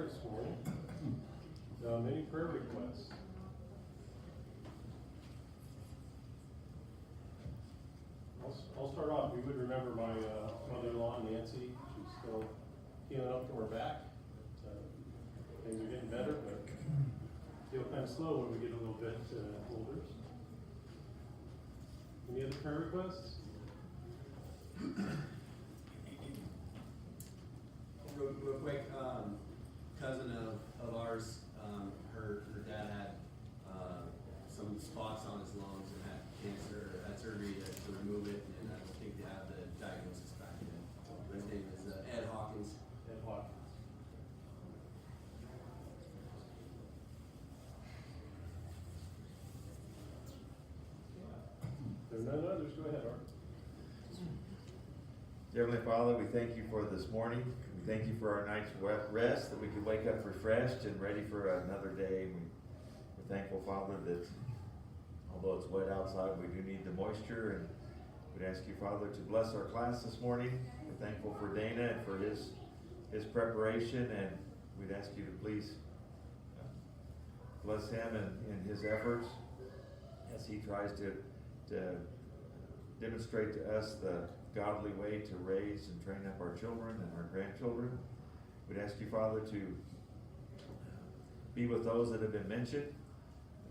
prayer this morning. Many prayer requests. I'll start off. We would remember my mother-in-law, Nancy. She's still healing up from her back. Things are getting better, but feel kind of slow when we get a little bit older. Any other prayer requests? Real quick, cousin of ours, her dad had some spots on his lungs and had cancer, had surgery to remove it, and I think they have the diagnosis back then. His name is Ed Hawkins. Ed Hawkins. There are none others. Go ahead, Art. Heavenly Father, we thank you for this morning. We thank you for our night's rest, that we could wake up refreshed and ready for another day. We're thankful, Father, that although it's wet outside, we do need the moisture. And we'd ask you, Father, to bless our class this morning. We're thankful for Dana and for his preparation, and we'd ask you to please bless him in his efforts as he tries to demonstrate to us the godly way to raise and train up our children and our grandchildren. We'd ask you, Father, to be with those that have been mentioned.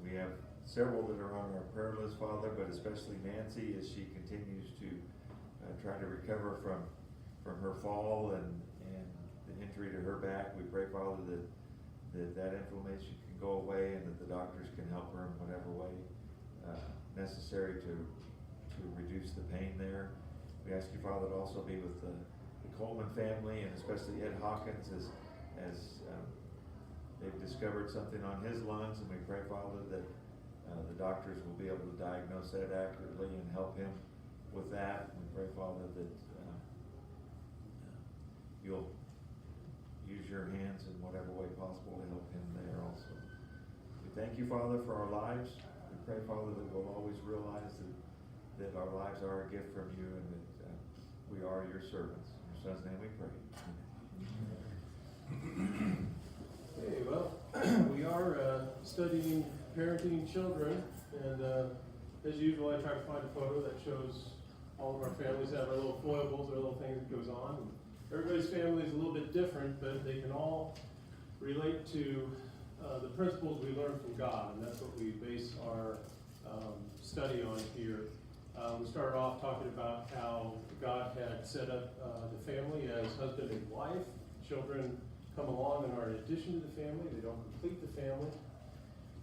We have several that are on our prayer list, Father, but especially Nancy as she continues to try to recover from her fall and the injury to her back. We pray, Father, that inflammation can go away and that the doctors can help her in whatever way necessary to reduce the pain there. We ask you, Father, to also be with the Coleman family and especially Ed Hawkins as they've discovered something on his lungs, and we pray, Father, that the doctors will be able to diagnose that accurately and help him with that. We pray, Father, that you'll use your hands in whatever way possible to help him there also. We thank you, Father, for our lives. We pray, Father, that we'll always realize that our lives are a gift from you and that we are your servants. In your Son's name we pray. Okay, well, we are studying parenting children, and as usual, I try to find a photo that shows all of our families have our little foibles, our little things that goes on. And everybody's family is a little bit different, but they can all relate to the principles we learn from God, and that's what we base our study on here. We started off talking about how God had set up the family as husband and wife. Children come along and are an addition to the family. They don't complete the family.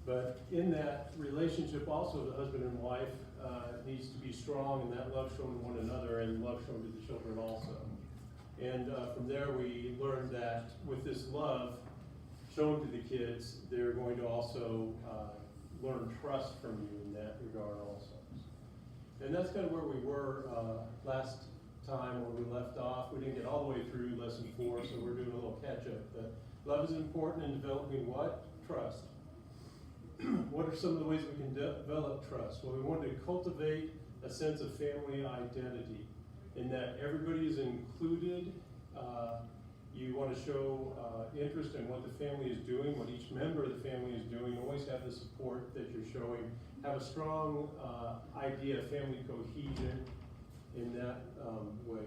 But in that relationship also, the husband and wife needs to be strong, and that love shown to one another and love shown to the children also. And from there we learned that with this love shown to the kids, they're going to also learn trust from you in that regard also. And that's kind of where we were last time when we left off. We didn't get all the way through lesson 4, so we're doing a little catch-up. But love is important in developing what? Trust. What are some of the ways we can develop trust? Well, we want to cultivate a sense of family identity in that everybody is included. You want to show interest in what the family is doing, what each member of the family is doing. Always have the support that you're showing. Have a strong idea of family cohesion in that way.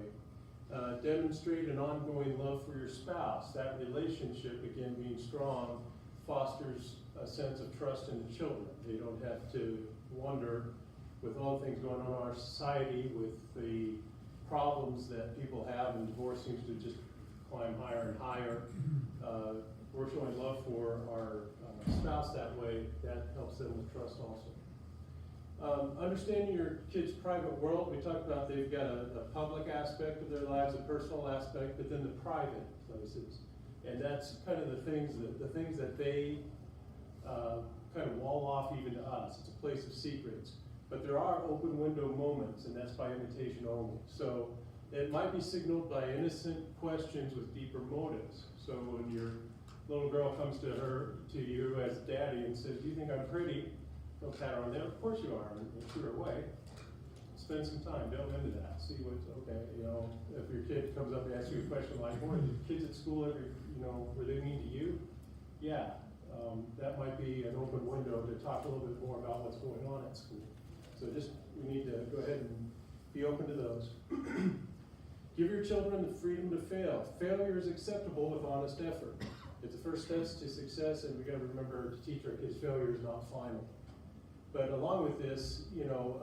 Demonstrate an ongoing love for your spouse. That relationship, again, being strong, fosters a sense of trust in the children. They don't have to wonder, with all the things going on in our society, with the problems that people have, and divorce seems to just climb higher and higher. We're showing love for our spouse that way. That helps them with trust also. Understanding your kids' private world. We talked about they've got a public aspect of their lives, a personal aspect, but then the private places. And that's kind of the things that they kind of wall off even to us. It's a place of secrets. But there are open window moments, and that's by invitation only. So it might be signaled by innocent questions with deeper motives. So when your little girl comes to you as daddy and says, "Do you think I'm pretty?" Don't pat her on there. Of course you are, and shoot her away. spend some time, delve into that, see what's, okay, you know, if your kid comes up and asks you a question like, boy, the kids at school ever, you know, were they mean to you? Yeah, that might be an open window to talk a little bit more about what's going on at school. So just, we need to go ahead and be open to those. Give your children the freedom to fail. Failure is acceptable with honest effort. It's the first steps to success, and we got to remember to teach our kids failure is not final. But along with this, you know,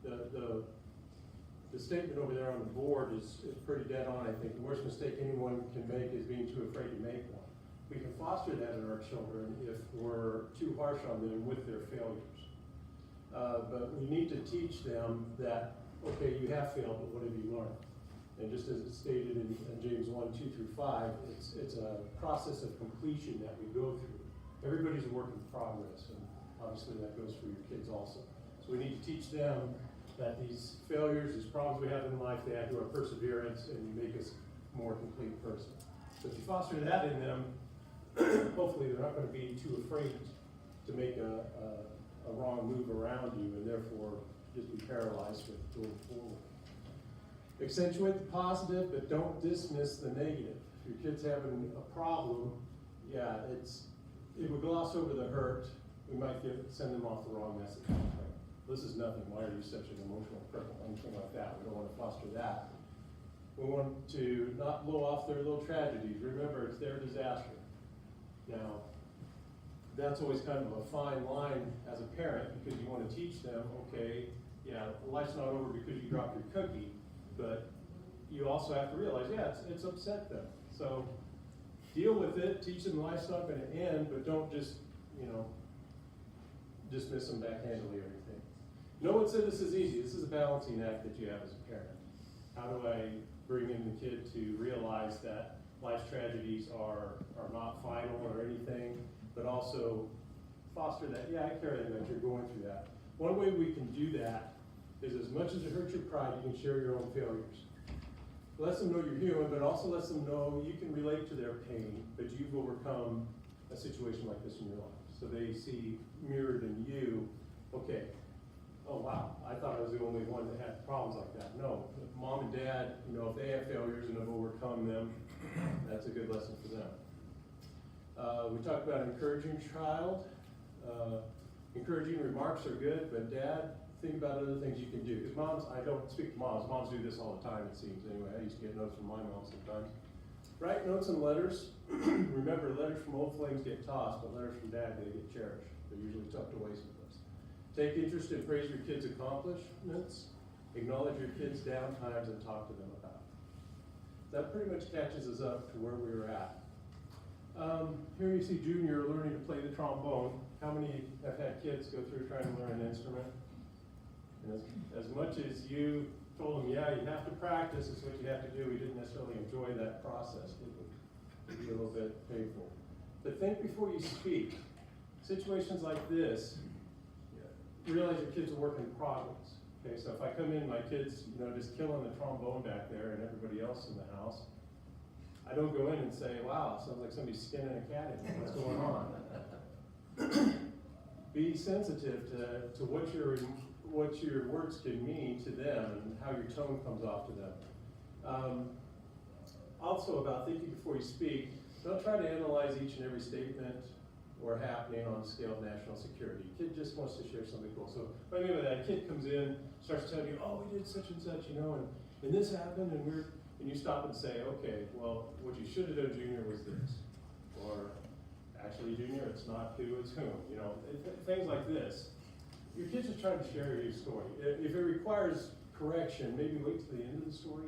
the statement over there on the board is pretty dead on. I think the worst mistake anyone can make is being too afraid to make one. We can foster that in our children if we're too harsh on them with their failures. But we need to teach them that, okay, you have failed, but what have you learned? And just as it's stated in James 1:2-5, it's a process of completion that we go through. Everybody's a work in progress, and obviously that goes for your kids also. So we need to teach them that these failures, these problems we have in life, they add to our perseverance and make us a more complete person. So if you foster that in them, hopefully they're not going to be too afraid to make a wrong move around you, and therefore just be paralyzed with going forward. Accentuate the positive, but don't dismiss the negative. If your kid's having a problem, yeah, it would gloss over the hurt. We might send them off the wrong message. Like, this is nothing. Why are you such an emotional cripple? Anything like that. We don't want to foster that. We want to not blow off their little tragedies. Remember, it's their disaster. Now, that's always kind of a fine line as a parent, because you want to teach them, okay, yeah, life's not over because you dropped your cookie, but you also have to realize, yeah, it's upset them. So deal with it, teach them life's not going to end, but don't just, you know, dismiss them backhandedly or anything. No one said this is easy. This is a balancing act that you have as a parent. How do I bring in the kid to realize that life's tragedies are not final or anything, but also foster that, yeah, I care that you're going through that. One way we can do that is, as much as it hurts your pride, you can share your own failures. Let them know you're human, but also let them know you can relate to their pain, but you've overcome a situation like this in your life. So they see mirrored in you, okay, oh wow, I thought I was the only one that had problems like that. No, if mom and dad, you know, if they have failures and have overcome them, that's a good lesson for them. We talked about encouraging child. Encouraging remarks are good, but dad, think about other things you can do. Because moms, I don't speak to moms. Moms do this all the time, it seems. Anyway, I used to get notes from my mom sometimes. Write notes and letters. Remember, letters from old flames get tossed, but letters from dad, they get cherished. They're usually tucked away someplace. Take interest and praise your kids' accomplishments. Acknowledge your kids' down times and talk to them about it. That pretty much catches us up to where we were at. Here you see Junior learning to play the trombone. How many have had kids go through trying to learn an instrument? And as much as you told them, yeah, you have to practice, it's what you have to do, we didn't necessarily enjoy that process, did we? It'd be a little bit painful. But think before you speak. Situations like this, realize your kids are work in progress. Okay, so if I come in, my kid's, you know, just killing the trombone back there and everybody else in the house, I don't go in and say, wow, sounds like somebody's skinning a cat in here. What's going on? Be sensitive to what your words can mean to them and how your tone comes off to them. Also about thinking before you speak, don't try to analyze each and every statement or happening on the scale of national security. Kid just wants to share something cool. So what I mean by that, a kid comes in, starts telling you, oh, we did such and such, you know, and this happened, and you stop and say, okay, well, what you should have done, Junior, was this. Or, actually, Junior, it's not who, it's whom. You know, things like this. Your kid's just trying to share your story. If it requires correction, maybe wait till the end of the story.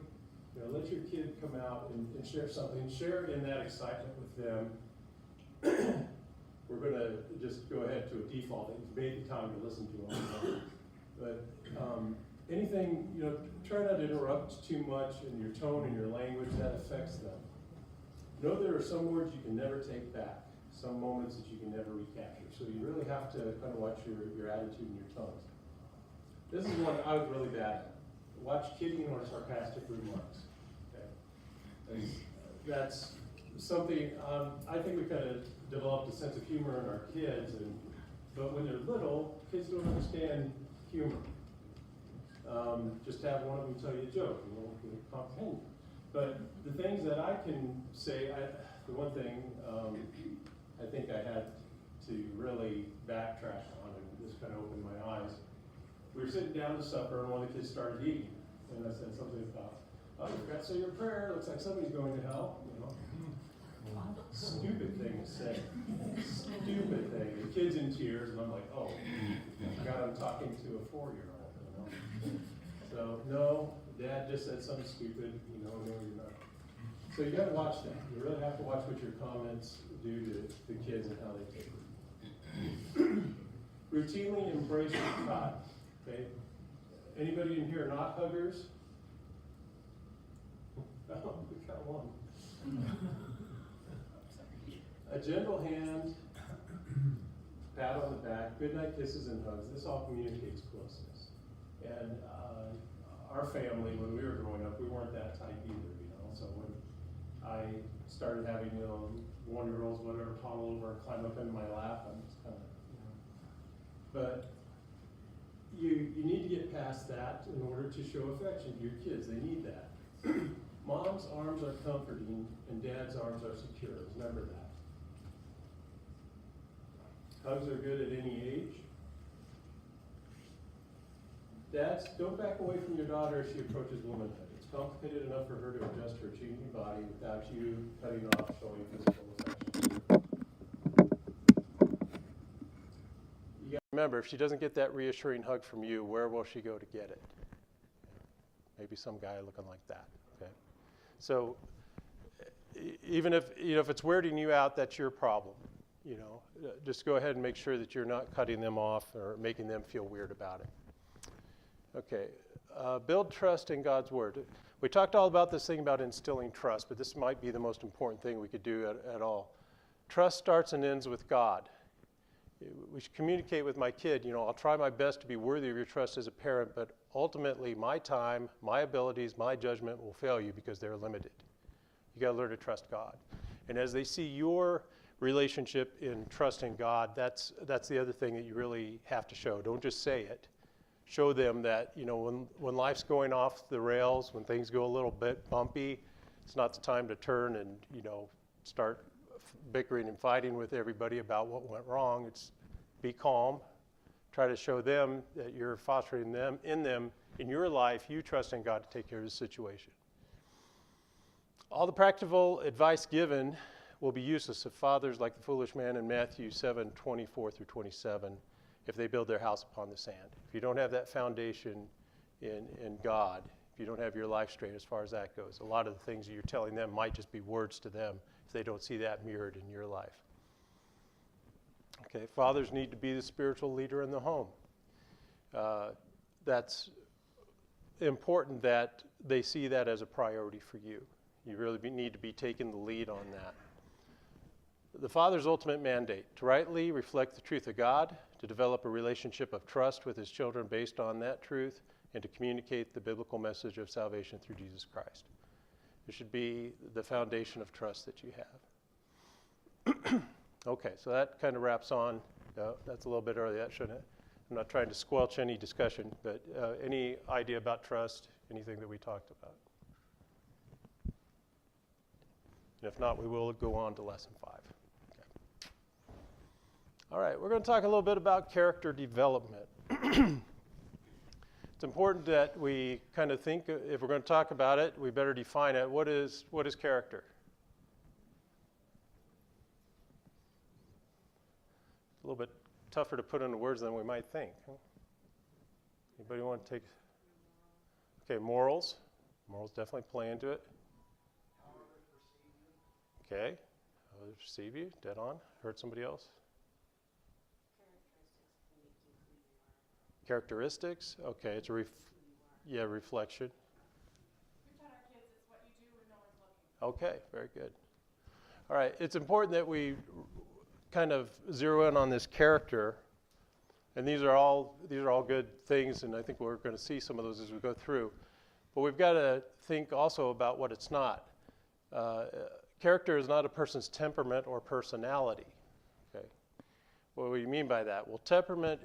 You know, let your kid come out and share something. Share in that excitement with them. We're going to just go ahead to a default that you've made the time to listen to them. But anything, you know, try not to interrupt too much in your tone and your language. That affects them. Know there are some words you can never take back, some moments that you can never recapture. So you really have to kind of watch your attitude and your tones. This is one I was really bad at. Watch kidding or sarcastic remarks. Okay. That's something, I think we kind of developed a sense of humor in our kids, but when they're little, kids don't understand humor. Just have one of them tell you a joke, and we'll comprehend you. But the things that I can say, the one thing I think I had to really backtrack on, and this kind of opened my eyes. We were sitting down to supper, and one of the kids started eating, and I said something about, "Oh, you forgot to say your prayer. Looks like somebody's going to hell." You know, stupid thing to say. Stupid thing. The kid's in tears, and I'm like, "Oh, I forgot I'm talking to a 4-year-old." You know. So no, Dad just said something stupid. You know, no, you're not. So you got to watch that. You really have to watch what your comments do to the kids and how they take it. Routinely embrace your child. Okay. Anybody in here not huggers? Oh, we got one. A gentle hand, pat on the back, goodnight kisses and hugs. This all communicates closeness. And our family, when we were growing up, we weren't that tight either, you know. So when I started having, 1-year-olds, whatever, toddle over and climb up into my lap, I'm just kind of, But you need to get past that in order to show affection to your kids. They need that. Mom's arms are comforting and Dad's arms are secure. Remember that. Hugs are good at any age. Dads, don't back away from your daughter as she approaches womanhood. It's complicated enough for her to adjust her changing body without you cutting off showing physical affection. You got to remember, if she doesn't get that reassuring hug from you, where will she go to get it? Maybe some guy looking like that. Okay. So even if if it's weirding you out, that's your problem. Just go ahead and make sure that you're not cutting them off or making them feel weird about it. Okay, build trust in God's word. We talked all about this thing about instilling trust, but this might be the most important thing we could do at all. Trust starts and ends with God. We should communicate with my kid, I'll try my best to be worthy of your trust as a parent, but ultimately my time, my abilities, my judgment will fail you because they're limited. You got to learn to trust God. And as they see your relationship in trusting God, that's the other thing that you really have to show. Don't just say it. Show them that, when life's going off the rails, when things go a little bit bumpy, it's not the time to turn and, start bickering and fighting with everybody about what went wrong. It's be calm. Try to show them that you're fostering them, in your life, you trust in God to take care of the situation. All the practical advice given will be useless if fathers like the foolish man in Matthew 7:24-27, if they build their house upon the sand. If you don't have that foundation in God, if you don't have your life straight as far as that goes, a lot of the things that you're telling them might just be words to them if they don't see that mirrored in your life. Okay, fathers need to be the spiritual leader in the home. That's important that they see that as a priority for you. You really need to be taking the lead on that. The father's ultimate mandate: to rightly reflect the truth of God, to develop a relationship of trust with his children based on that truth, and to communicate the biblical message of salvation through Jesus Christ. It should be the foundation of trust that you have. Okay, so that kind of wraps on. That's a little bit early. That shouldn't. I'm not trying to squelch any discussion, but any idea about trust, anything that we talked about? And if not, we will go on to lesson 5. Okay. All right, we're going to talk a little bit about character development. It's important that we kind of think, if we're going to talk about it, we better define it. What is character? A little bit tougher to put into words than we might think. Huh? Anybody want to take? Okay, morals. Morals definitely play into it. Okay, others perceive you, dead on. Heard somebody else? Characteristics, okay, it's a reflection. We taught our kids it's what you do when no one's looking. Okay, very good. All right, it's important that we kind of zero in on this character, and these are all good things, and I think we're going to see some of those as we go through. But we've got to think also about what it's not. Character is not a person's temperament or personality. Okay, what do you mean by that? Well, temperament,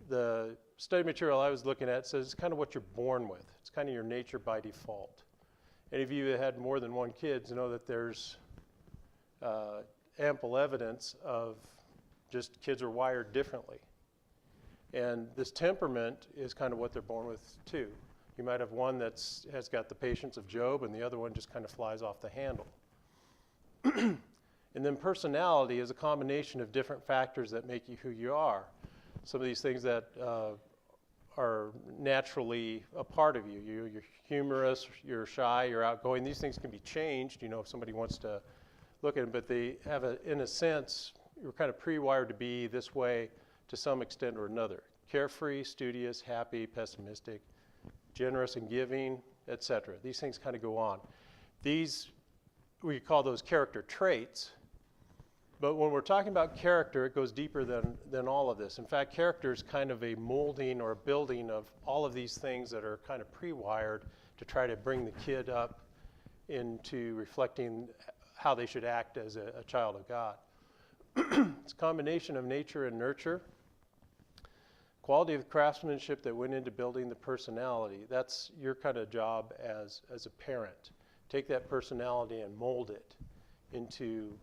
the study material I was looking at says it's kind of what you're born with. It's kind of your nature by default. Any of you that had more than one kids know that there's ample evidence of just kids are wired differently. And this temperament is kind of what they're born with too. You might have one has got the patience of Job, and the other one just kind of flies off the handle. And then personality is a combination of different factors that make you who you are. Some of these things that are naturally a part of you. You're humorous, you're shy, you're outgoing. These things can be changed, if somebody wants to look at them, but they have, in a sense, you're kind of pre-wired to be this way to some extent or another. Carefree, studious, happy, pessimistic, generous and giving, etc. These things kind of go on. These, we call those character traits. But when we're talking about character, it goes deeper than all of this. In fact, character is kind of a molding or a building of all of these things that are kind of pre-wired to try to bring the kid up into reflecting how they should act as a child of God. It's a combination of nature and nurture. Quality of craftsmanship that went into building the personality. That's your kind of job as a parent. Take that personality and mold it into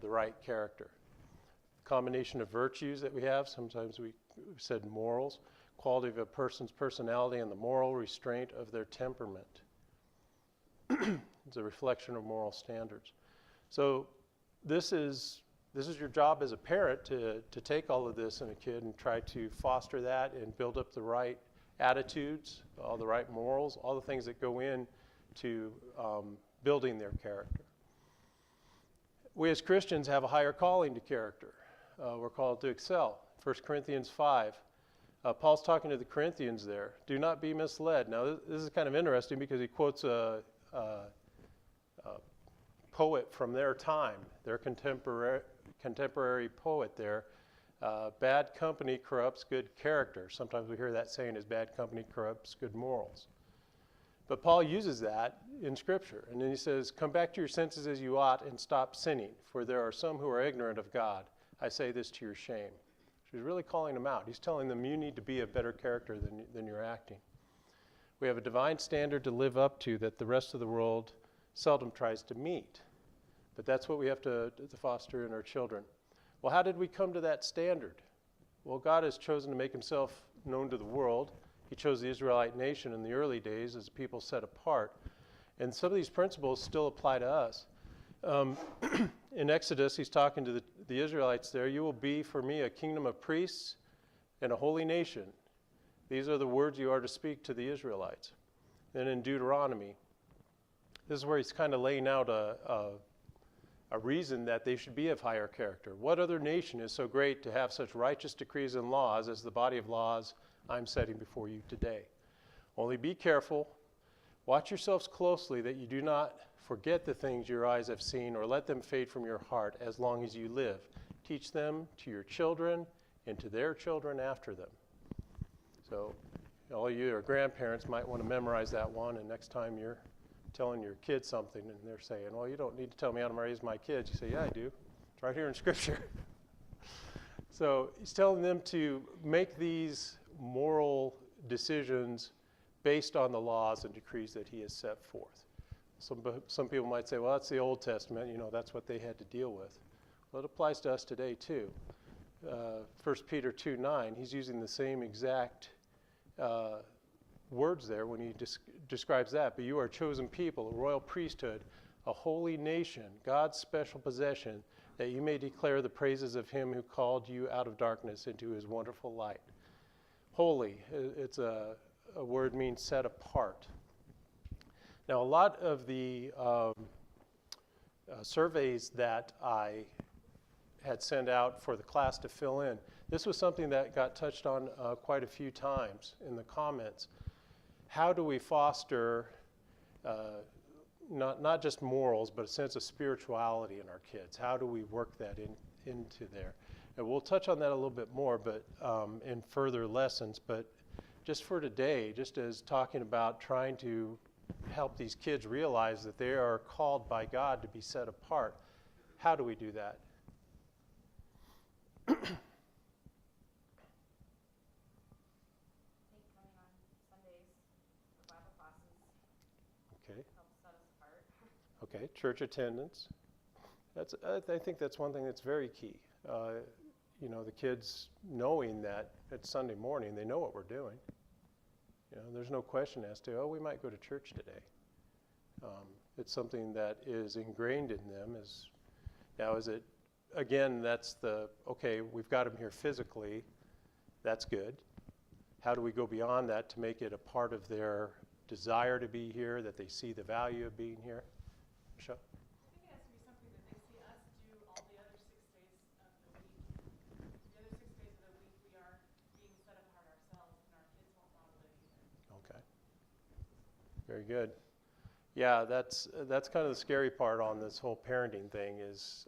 the right character. Combination of virtues that we have, sometimes we've said morals, quality of a person's personality and the moral restraint of their temperament. It's a reflection of moral standards. So this is your job as a parent to take all of this in a kid and try to foster that and build up the right attitudes, all the right morals, all the things that go in to building their character. We as Christians have a higher calling to character. We're called to excel. 1 Corinthians 5. Paul's talking to the Corinthians there. Do not be misled. Now, this is kind of interesting because he quotes a poet from their time, their contemporary poet there. Bad company corrupts good character. Sometimes we hear that saying is bad company corrupts good morals. But Paul uses that in Scripture. And then he says, come back to your senses as you ought and stop sinning, for there are some who are ignorant of God. I say this to your shame. He's really calling them out. He's telling them you need to be a better character than you're acting. We have a divine standard to live up to that the rest of the world seldom tries to meet. But that's what we have to foster in our children. Well, how did we come to that standard? Well, God has chosen to make himself known to the world. He chose the Israelite nation in the early days as a people set apart. And some of these principles still apply to us. In Exodus, he's talking to the Israelites there. You will be for me a kingdom of priests and a holy nation. These are the words you are to speak to the Israelites. Then in Deuteronomy, this is where he's kind of laying out a reason that they should be of higher character. What other nation is so great to have such righteous decrees and laws as the body of laws I'm setting before you today? Only be careful. Watch yourselves closely that you do not forget the things your eyes have seen or let them fade from your heart as long as you live. Teach them to your children and to their children after them. So all you or grandparents might want to memorize that one, and next time you're telling your kids something and they're saying, well, you don't need to tell me how to raise my kids. You say, yeah, I do. It's right here in Scripture. So he's telling them to make these moral decisions based on the laws and decrees that he has set forth. Some people might say, well, that's the Old Testament. That's what they had to deal with. Well, it applies to us today, too. 1 Peter 2:9, he's using the same exact words there when he describes that. But you are a chosen people, a royal priesthood, a holy nation, God's special possession, that you may declare the praises of him who called you out of darkness into his wonderful light. Holy, it's a word means set apart. Now, a lot of the surveys that I had sent out for the class to fill in, this was something that got touched on quite a few times in the comments. How do we foster not just morals, but a sense of spirituality in our kids? How do we work that into there? And we'll touch on that a little bit more, but in further lessons. But just for today, just as talking about trying to help these kids realize that they are called by God to be set apart, how do we do that? Okay, church attendance. I think that's one thing that's very key. You know, the kids knowing that it's Sunday morning, they know what we're doing. You know, there's no question as to, oh, we might go to church today. It's something that is ingrained in them. Now, is it, again, that's okay, we've got them here physically. That's good. How do we go beyond that to make it a part of their desire to be here, that they see the value of being here? Michelle? I think it has to be something that they see us do all the other 6 days of the week. The other 6 days of the week, we are being set apart ourselves, and our kids won't model it either. Okay. Very good. Yeah, that's kind of the scary part on this whole parenting thing is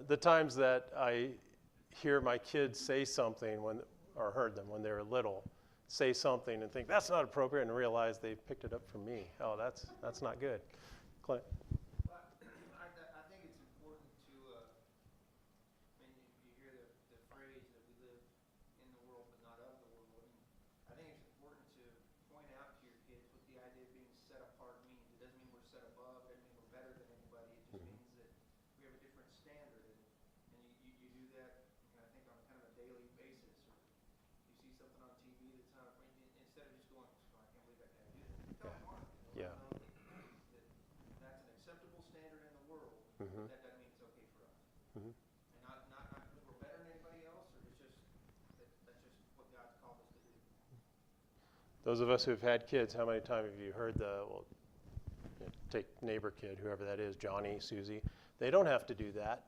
the times that I hear my kids say something or heard them when they were little, say something and think that's not appropriate and realize they picked it up from me. Oh, that's not good. Clint? Well, I think it's important to, I mean, you hear the phrase that we live in the world but not of the world. I mean, I think it's important to point out to your kids what the idea of being set apart means. It doesn't mean we're set above, it doesn't mean we're better than anybody. It just means that we have a different standard. And you do that, you know, I think on kind of a daily basis. Or you see something on TV that's not, instead of just going, oh, I can't believe that guy did it. Tell them apart. Yeah. That's an acceptable standard in the world. Mhm. That doesn't mean it's okay for us. Mhm. And not because we're better than anybody else, or it's just that's just what God's called us to do. Those of us who've had kids, how many times have you heard take neighbor kid, whoever that is, Johnny, Susie, they don't have to do that.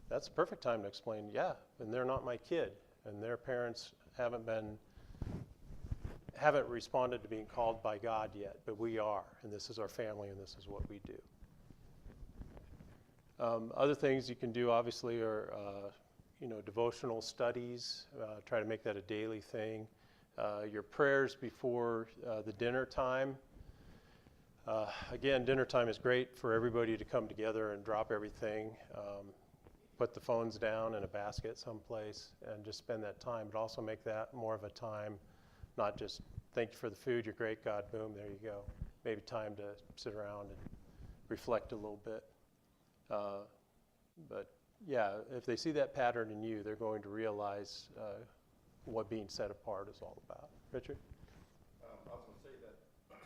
That's the perfect time to explain, yeah, and they're not my kid, and their parents haven't responded to being called by God yet, but we are, and this is our family, and this is what we do. Other things you can do, obviously, are devotional studies. Try to make that a daily thing. Your prayers before the dinner time. Again, dinner time is great for everybody to come together and drop everything, put the phones down in a basket someplace, and just spend that time, but also make that more of a time, not just thank you for the food, you're great, God, boom, there you go. Maybe time to sit around and reflect a little bit. But yeah, if they see that pattern in you, they're going to realize what being set apart is all about. Richard? I was going to say that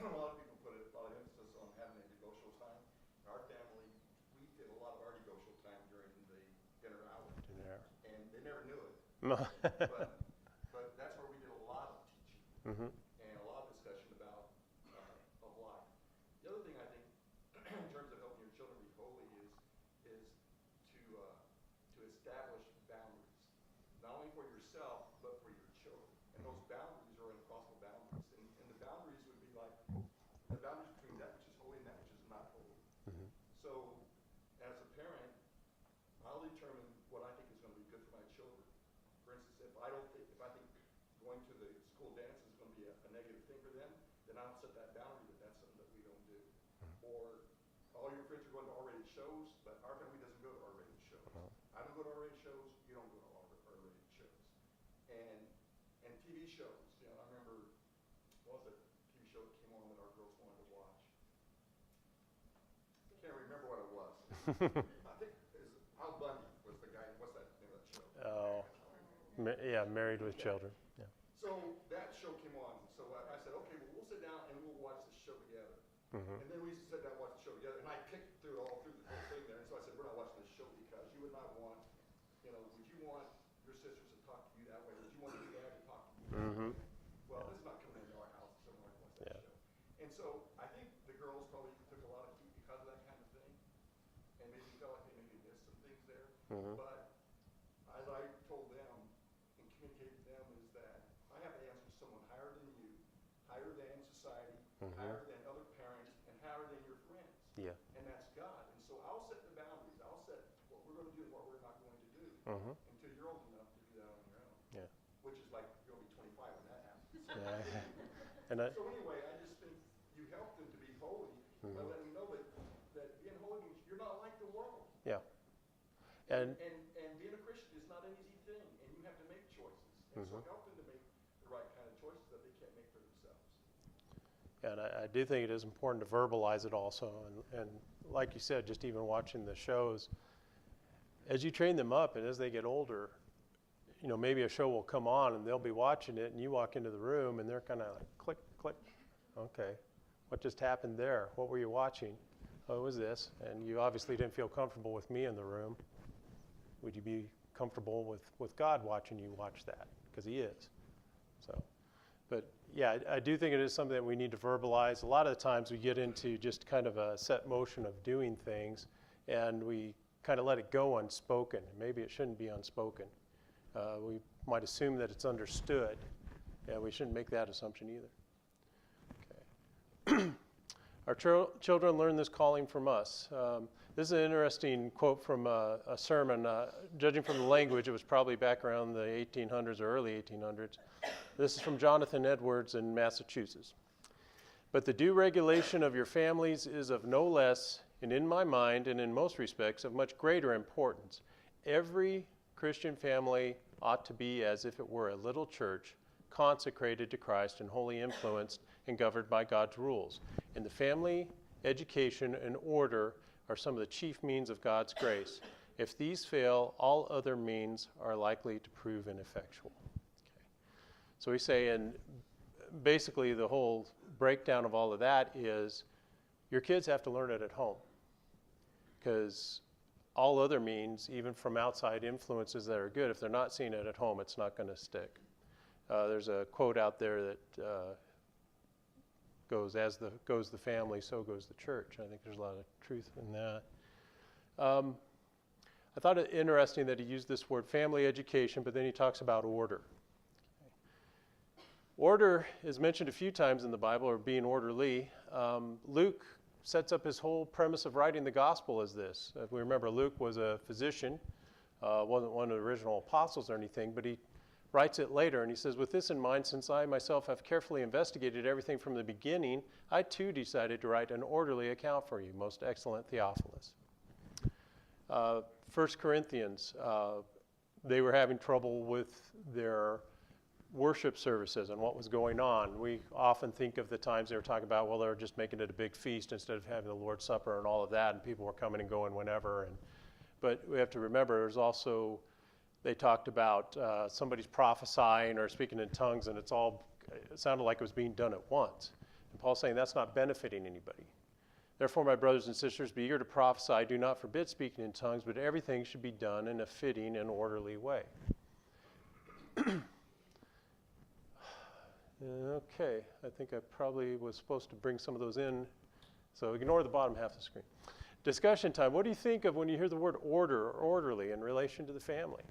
a lot of people put a lot of emphasis on having a devotional time. Our family, we did a lot of our devotional time during the dinner hour, and they never knew it. but that's where we did a lot of teaching. Mm-hmm. And a lot of discussion about of life. The other thing I think, in terms of helping your children be holy, is to establish boundaries, not only for yourself but for your children. And those boundaries are uncrossable boundaries. And the boundaries would be like the boundaries between that which is holy and that which is not holy. Mm-hmm. So, as a parent, I'll determine what I think is going to be good for my children. For instance, if I think going to the school dance is going to be a negative thing for them, then I'll set that boundary that that's something that we don't do. Or all your friends are going to R-rated shows, but our family doesn't go to R-rated shows. I don't go to R-rated shows. You don't go to R-rated shows. And TV shows. You know, I remember what was it? TV show that came on that our girls wanted to watch. I can't remember what it was. I think Al Bundy was the guy. What's that name of that show? Oh, yeah, Married with Children. Yeah. So that show came on. So I said, okay, well, we'll sit down and we'll watch the show together. Mm-hmm. And then we used to sit down and watch the show together. And I picked through the whole thing there. And so I said, we're not watching this show because you would not want, would you want your sisters to talk to you that way? Would you want your dad to talk to you that Mm-hmm. way? Well, this is not coming into our house. So we're not going to watch that show. And so I think the girls probably took a lot of heat because of that kind of thing. And maybe felt like they maybe missed some things there. Mm-hmm. But as I told them and communicated to them is that I have to answer to someone higher than you, higher than society, Mm-hmm. higher than other parents, and higher than your friends. Yeah. And that's God. And so I'll set the boundaries. I'll set what we're going to do and what we're not going to do Mm-hmm. until you're old enough to do that on your own. Yeah. Which is like you're going to be 25 when that happens. Yeah. And So anyway, I just think you help them to be holy by Mhm. letting them know that being holy means you're not like the world. yeah. And And being a Christian is not an easy thing, and you have to make choices. And so Mhm. help them to make the right kind of choices that they can't make for themselves. And I do think it is important to verbalize it also. And like you said, just even watching the shows, as you train them up and as they get older, you know, maybe a show will come on and they'll be watching it and you walk into the room and they're kind of like, click, click. Okay, what just happened there? What were you watching? Oh, it was this. And you obviously didn't feel comfortable with me in the room. Would you be comfortable with God watching you watch that? Because he is. So, but yeah, I do think it is something that we need to verbalize. A lot of the times we get into just kind of a set motion of doing things and we kind of let it go unspoken. Maybe it shouldn't be unspoken. We might assume that it's understood, and we shouldn't make that assumption either. Okay. Our children learn this calling from us. This is an interesting quote from a sermon. Judging from the language, it was probably back around the 1800s or early 1800s. This is from Jonathan Edwards in Massachusetts. But the due regulation of your families is of no less, and in my mind, and in most respects, of much greater importance. Every Christian family ought to be as if it were a little church, consecrated to Christ and wholly influenced and governed by God's rules. In the family, education and order are some of the chief means of God's grace. If these fail, all other means are likely to prove ineffectual. Okay. So we say, and basically the whole breakdown of all of that is your kids have to learn it at home, because all other means, even from outside influences that are good, if they're not seeing it at home, it's not going to stick. There's a quote out there that goes, as goes the family, so goes the church. I think there's a lot of truth in that. I thought it interesting that he used this word family education, but then he talks about order. Order is mentioned a few times in the Bible, or being orderly. Luke sets up his whole premise of writing the gospel as this. If we remember, Luke was a physician, wasn't one of the original apostles or anything, but he writes it later, and he says, with this in mind, since I myself have carefully investigated everything from the beginning, I too decided to write an orderly account for you, most excellent Theophilus. 1 Corinthians, they were having trouble with their worship services and what was going on. We often think of the times they were talking about, well, they were just making it a big feast instead of having the Lord's Supper and all of that, and people were coming and going whenever. But we have to remember, there's also, they talked about somebody's prophesying or speaking in tongues, and it sounded like it was being done at once. And Paul's saying that's not benefiting anybody. Therefore, my brothers and sisters, be eager to prophesy. I do not forbid speaking in tongues, but everything should be done in a fitting and orderly way. Okay, I think I probably was supposed to bring some of those in, so ignore the bottom half of the screen. Discussion time. What do you think of when you hear the word order or orderly in relation to the family?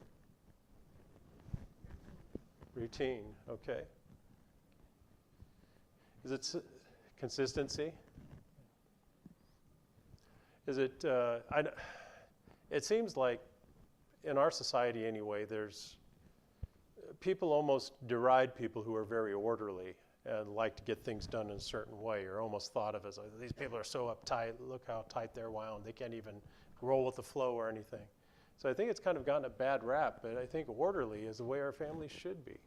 Routine, okay. Is it consistency? Is it, it seems like in our society anyway, there's people almost deride people who are very orderly and like to get things done in a certain way, or almost thought of as, these people are so uptight, look how tight they're wound, they can't even roll with the flow or anything. So I think it's kind of gotten a bad rap, but I think orderly is the way our families should be.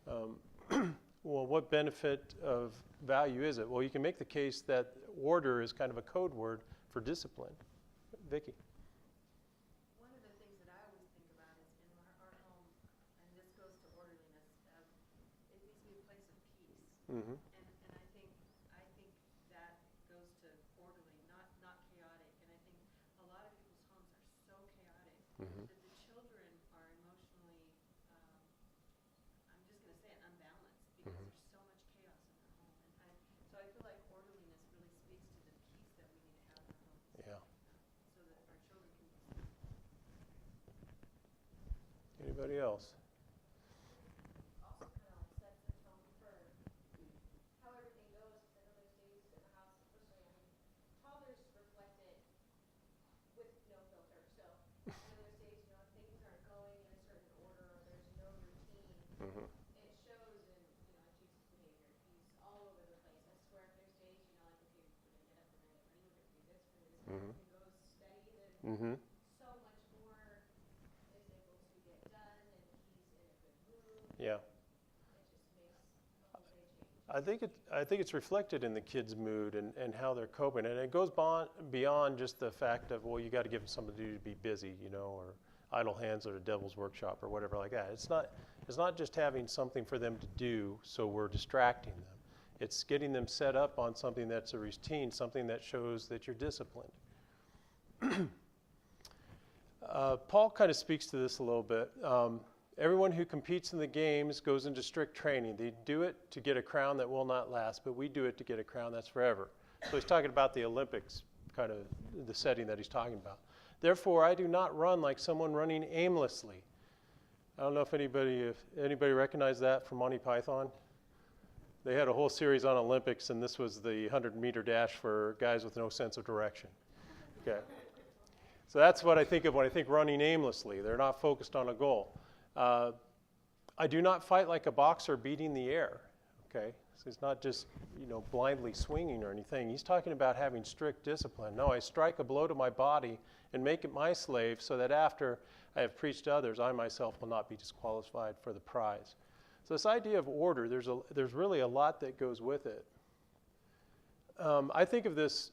Well, what benefit of value is it? Well, you can make the case that order is kind of a code word for discipline. Vicki. One of the things that I always think about is in our home, and this goes to orderliness, it needs to be a place of peace. Mm-hmm. And I think that goes to orderly, not chaotic. And I think a lot of people's homes are so chaotic Mm-hmm. that the children are emotionally, I'm just going to say it, unbalanced, because Mhm. there's so much chaos in their home. And so I feel like orderliness really speaks to the peace that we need to have in our homes. Yeah. So that our children can be safe. Anybody else? Also kind of like sets the tone for how everything goes. Because I know there's days in the house, especially, I mean, toddlers reflect it with no filter. So I know there's days, you know, if things aren't going in a certain order or there's no routine, Mm-hmm. it shows in, you know, Jason's behavior. He's all over the place. I swear if there's days, you know, like, okay, we're going to get up, we're going to get ready, we're going to do this, we're going to do this, Mhm. and everything goes steady, then Mm-hmm. so much more is able to get done and he's in a good mood. Yeah. It just makes the whole day change. I think it's reflected in the kids' mood and how they're coping, and it goes beyond just the fact of, well, you got to give them something to do to be busy, you know, or idle hands or the devil's workshop or whatever like that. It's not just having something for them to do so we're distracting them. It's getting them set up on something that's a routine, something that shows that you're disciplined. Paul kind of speaks to this a little bit. Everyone who competes in the games goes into strict training. They do it to get a crown that will not last, but we do it to get a crown that's forever. So he's talking about the Olympics, kind of the setting that he's talking about. Therefore, I do not run like someone running aimlessly. I don't know if anybody recognized that from Monty Python. They had a whole series on Olympics, and this was the 100-meter dash for guys with no sense of direction. Okay. So that's what I think of when I think running aimlessly. They're not focused on a goal. I do not fight like a boxer beating the air. Okay. So it's not just, you know, blindly swinging or anything. He's talking about having strict discipline. No, I strike a blow to my body and make it my slave, so that after I have preached to others, I myself will not be disqualified for the prize. So this idea of order, there's really a lot that goes with it. I think of this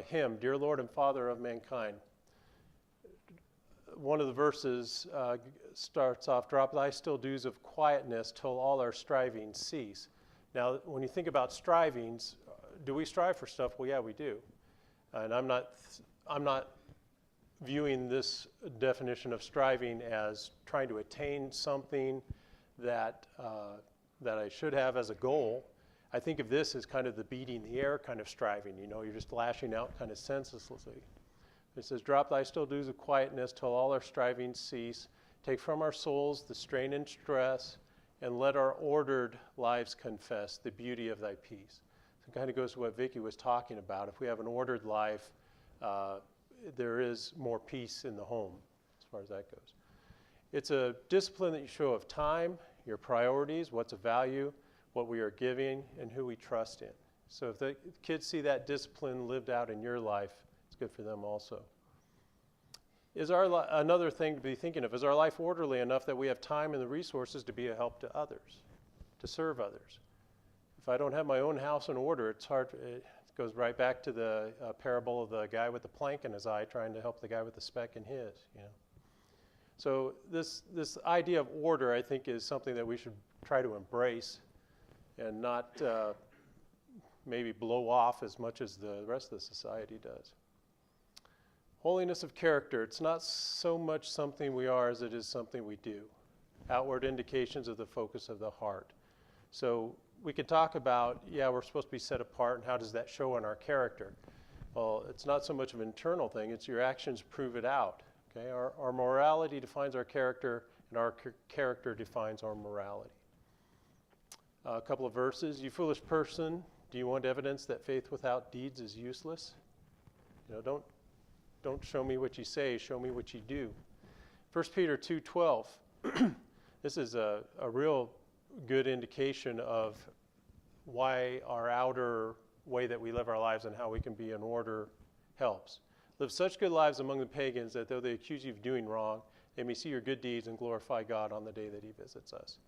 hymn, Dear Lord and Father of Mankind. One of the verses starts off, drop thy still dews of quietness till all our strivings cease. Now, when you think about strivings, do we strive for stuff? Well, yeah, we do. And I'm not viewing this definition of striving as trying to attain something that I should have as a goal. I think of this as kind of the beating the air kind of striving. You know, you're just lashing out kind of senselessly. It says, drop thy still dews of quietness till all our strivings cease. Take from our souls the strain and stress, and let our ordered lives confess the beauty of thy peace. So it kind of goes to what Vicki was talking about. If we have an ordered life, there is more peace in the home, as far as that goes. It's a discipline that you show of time, your priorities, what's of value, what we are giving, and who we trust in. So if the kids see that discipline lived out in your life, it's good for them also. Another thing to be thinking of, is our life orderly enough that we have time and the resources to be a help to others, to serve others? If I don't have my own house in order, it's hard. It goes right back to the parable of the guy with the plank in his eye trying to help the guy with the speck in his, you know. So this idea of order, I think, is something that we should try to embrace and not maybe blow off as much as the rest of the society does. Holiness of character, it's not so much something we are as it is something we do. Outward indications of the focus of the heart. So we could talk about, yeah, we're supposed to be set apart, and how does that show in our character? Well, it's not so much of an internal thing, it's your actions prove it out. Okay? Our morality defines our character, and our character defines our morality. A couple of verses. You foolish person, do you want evidence that faith without deeds is useless? You know, don't show me what you say, show me what you do. 1 Peter 2:12. This is a real good indication of why our outer way that we live our lives and how we can be in order helps. Live such good lives among the pagans that though they accuse you of doing wrong, they may see your good deeds and glorify God on the day that he visits us.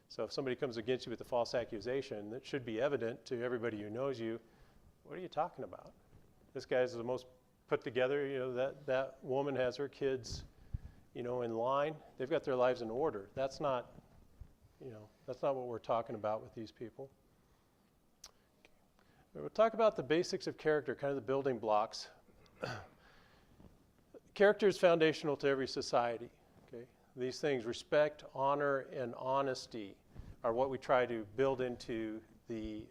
So if somebody comes against you with a false accusation, that should be evident to everybody who knows you. What are you talking about? This guy's the most put together, you know, that woman has her kids, you know, in line. They've got their lives in order. That's not, you know, that's not what we're talking about with these people. We'll talk about the basics of character, kind of the building blocks. Character is foundational to every society. Okay? These things, respect, honor, and honesty, are what we try to build into the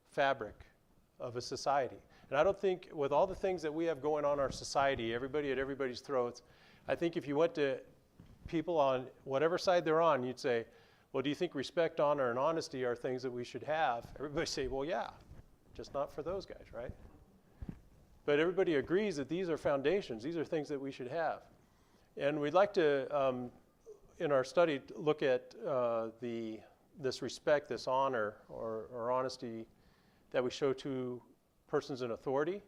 fabric of a society. And I don't think, with all the things that we have going on in our society, everybody at everybody's throats, I think if you went to people on whatever side they're on, you'd say, well, do you think respect, honor, and honesty are things that we should have? Everybody say, well, yeah, just not for those guys, right? But everybody agrees that these are foundations. These are things that we should have. And we'd like to, in our study, look at this respect, this honor, or honesty that we show to persons in authority,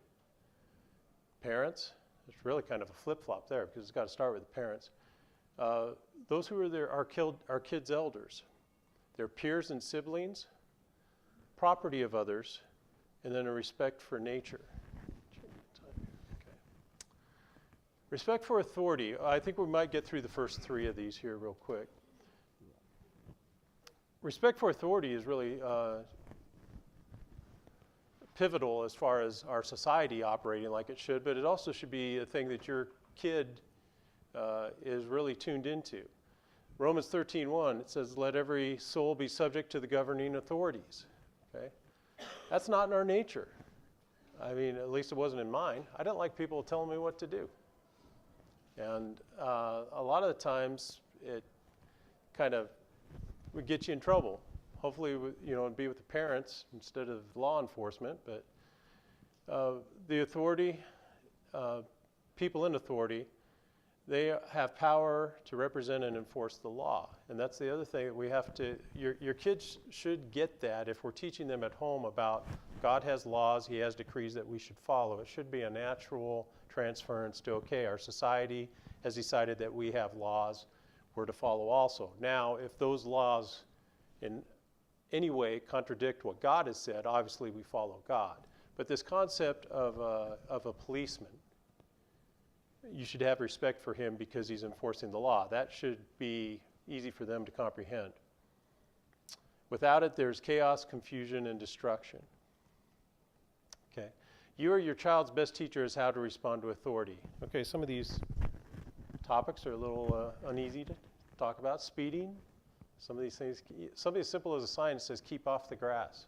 parents. It's really kind of a flip-flop there because it's got to start with the parents. Those who are there are kids' elders, their peers and siblings, property of others, and then a respect for nature. Okay. Respect for authority. I think we might get through the first three of these here real quick. Respect for authority is really pivotal as far as our society operating like it should, but it also should be a thing that your kid is really tuned into. Romans 13:1, it says, let every soul be subject to the governing authorities. Okay? That's not in our nature. I mean, at least it wasn't in mine. I didn't like people telling me what to do. And a lot of the times, it kind of would get you in trouble. Hopefully, it'd be with the parents instead of law enforcement. But the authority, people in authority, they have power to represent and enforce the law. And that's the other thing that we have to, your kids should get that if we're teaching them at home about God has laws, he has decrees that we should follow. It should be a natural transference to, okay, our society has decided that we have laws we're to follow also. Now, if those laws in any way contradict what God has said, obviously we follow God. But this concept of a policeman, you should have respect for him because he's enforcing the law. That should be easy for them to comprehend. Without it, there's chaos, confusion, and destruction. Okay. You are your child's best teacher is how to respond to authority. Okay, some of these topics are a little uneasy to talk about. Speeding. Some of these things, something as simple as a sign that says, keep off the grass.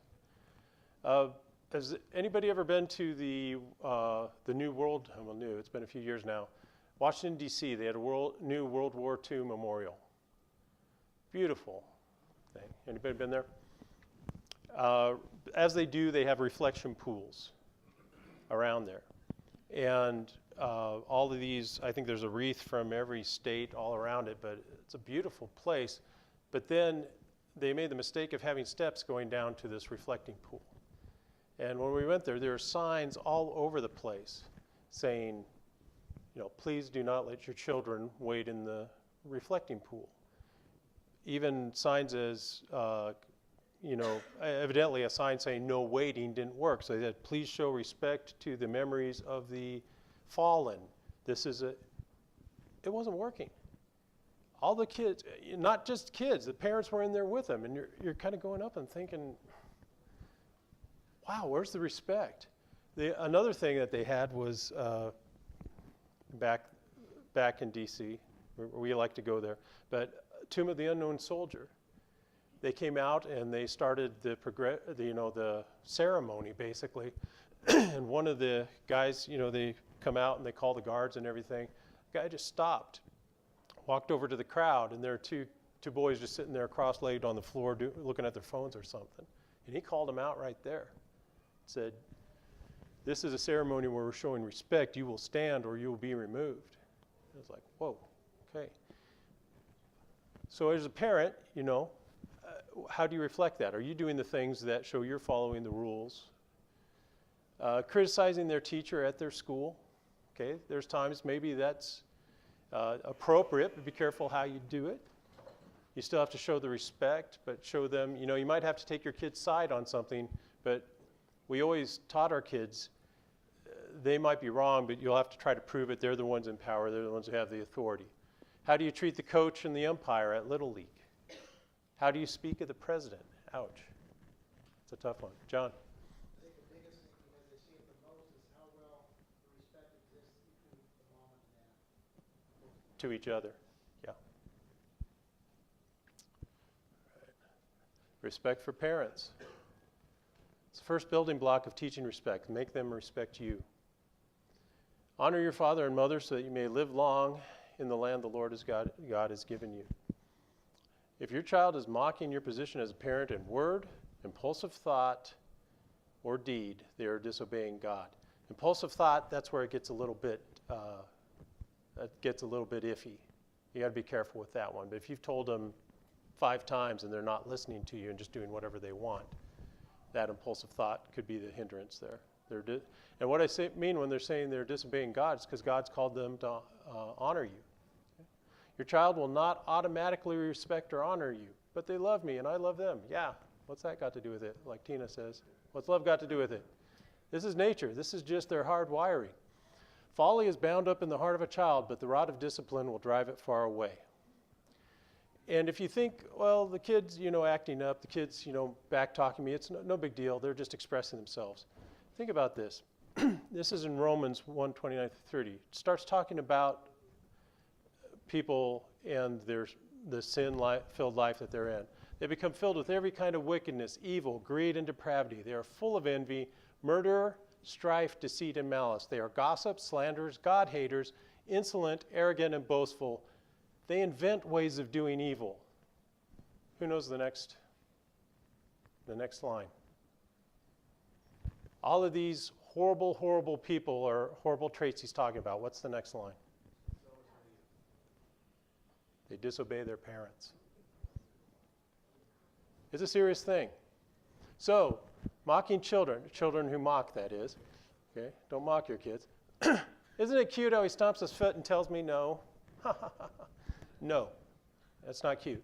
Has anybody ever been to the new world, well, new, it's been a few years now, Washington, D.C., they had a new World War II memorial. Beautiful thing. Anybody been there? As they do, they have reflection pools around there. And all of these, I think there's a wreath from every state all around it, but it's a beautiful place. But then they made the mistake of having steps going down to this reflecting pool. And when we went there were signs all over the place saying, please do not let your children wade in the reflecting pool. Even signs as, evidently a sign saying no wading didn't work. So they said, please show respect to the memories of the fallen. It wasn't working. All the kids, not just kids, the parents were in there with them, and you're kind of going up and thinking, wow, where's the respect? Another thing that they had was back in D.C., we like to go there, but Tomb of the Unknown Soldier. They came out and they started the ceremony basically, and one of the guys, they come out and they call the guards and everything. The guy just stopped, walked over to the crowd, and there are two boys just sitting there cross-legged on the floor looking at their phones or something. And he called them out right there. Said, this is a ceremony where we're showing respect. You will stand or you will be removed. I was like, whoa, okay. So as a parent, how do you reflect that? Are you doing the things that show you're following the rules? Criticizing their teacher at their school. Okay, there's times maybe that's appropriate, but be careful how you do it. You still have to show the respect, but show them, you might have to take your kid's side on something, but we always taught our kids, they might be wrong, but you'll have to try to prove it. They're the ones in power. They're the ones who have the authority. How do you treat the coach and the umpire at Little League? How do you speak of the president? Ouch. It's a tough one. John? I think the biggest thing, because they see it the most, is how well the respect exists between the mom and dad. To each other, yeah. Right. Respect for parents. It's the first building block of teaching respect. Make them respect you. Honor your father and mother so that you may live long in the land the Lord God has given you. If your child is mocking your position as a parent in word, impulsive thought, or deed, they are disobeying God. Impulsive thought, that's where it gets a little bit iffy. You got to be careful with that one. But if you've told them 5 times and they're not listening to you and just doing whatever they want, that impulsive thought could be the hindrance there. And what I mean when they're saying they're disobeying God is because God's called them to honor you. Okay? Your child will not automatically respect or honor you, but they love me and I love them. Yeah, What's that got to do with it? Like Tina says, what's love got to do with it? This is nature. This is just their hard wiring. Folly is bound up in the heart of a child, but the rod of discipline will drive it far away. And if you think, well, the kid's, acting up, the kid's, back talking me, it's no big deal. They're just expressing themselves. Think about this. This is in Romans 1:29-30. It starts talking about people and the sin-filled life that they're in. They become filled with every kind of wickedness, evil, greed, and depravity. They are full of envy, murder, strife, deceit, and malice. They are gossips, slanderers, God-haters, insolent, arrogant, and boastful. They invent ways of doing evil. Who knows the next line? All of these horrible, horrible people or horrible traits he's talking about. What's the next line? They disobey their parents. It's a serious thing. So, mocking children who mock, that is. Okay, don't mock your kids. Isn't it cute how he stomps his foot and tells me no? No, that's not cute.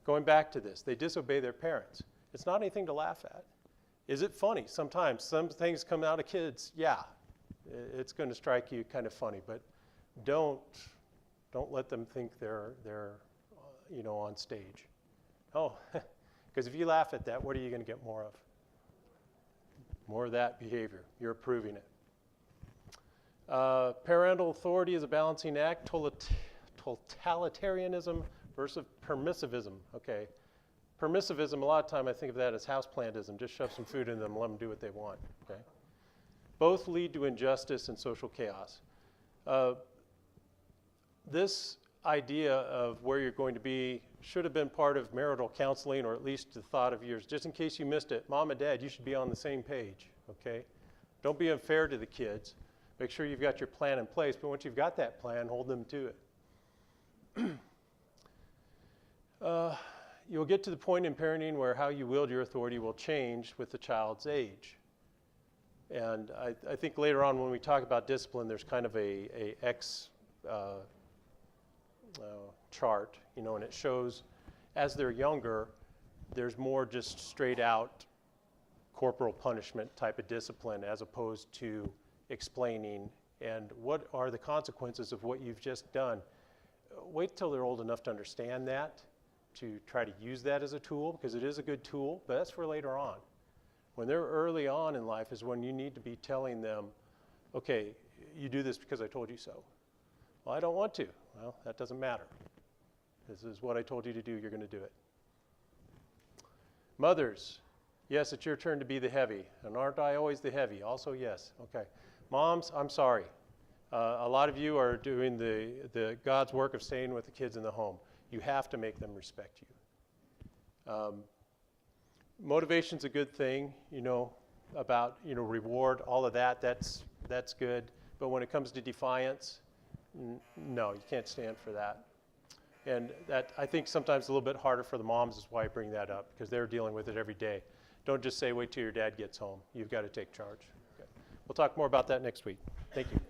Going back to this, they disobey their parents. It's not anything to laugh at. Is it funny? Sometimes some things come out of kids. Yeah, it's going to strike you kind of funny, but don't let them think they're on stage. Oh, because if you laugh at that, what are you going to get more of? More of that behavior. You're approving it. Parental authority is a balancing act. Totalitarianism versus permissivism. Okay. Permissivism, a lot of time I think of that as houseplantism. Just shove some food in them and let them do what they want. Okay. Both lead to injustice and social chaos. This idea of where you're going to be should have been part of marital counseling, or at least the thought of yours. Just in case you missed it, mom and dad, you should be on the same page. Okay. Don't be unfair to the kids. Make sure you've got your plan in place, but once you've got that plan, hold them to it. You'll get to the point in parenting where how you wield your authority will change with the child's age. And I think later on when we talk about discipline, there's kind of a X chart, and it shows as they're younger, there's more just straight out corporal punishment type of discipline as opposed to explaining and what are the consequences of what you've just done. Wait till they're old enough to understand that, to try to use that as a tool, because it is a good tool, but that's for later on. When they're early on in life is when you need to be telling them, okay, you do this because I told you so. Well, I don't want to. Well, that doesn't matter. This is what I told you to do, you're going to do it. Mothers, yes, it's your turn to be the heavy. And aren't I always the heavy? Also, yes. Okay. Moms, I'm sorry. A lot of you are doing the God's work of staying with the kids in the home. You have to make them respect you. Motivation's a good thing, about, reward, all of that, that's good. But when it comes to defiance, no, you can't stand for that. And that, I think, sometimes a little bit harder for the moms is why I bring that up, because they're dealing with it every day. Don't just say, wait till your dad gets home. You've got to take charge. Okay. We'll talk more about that next week. Thank you.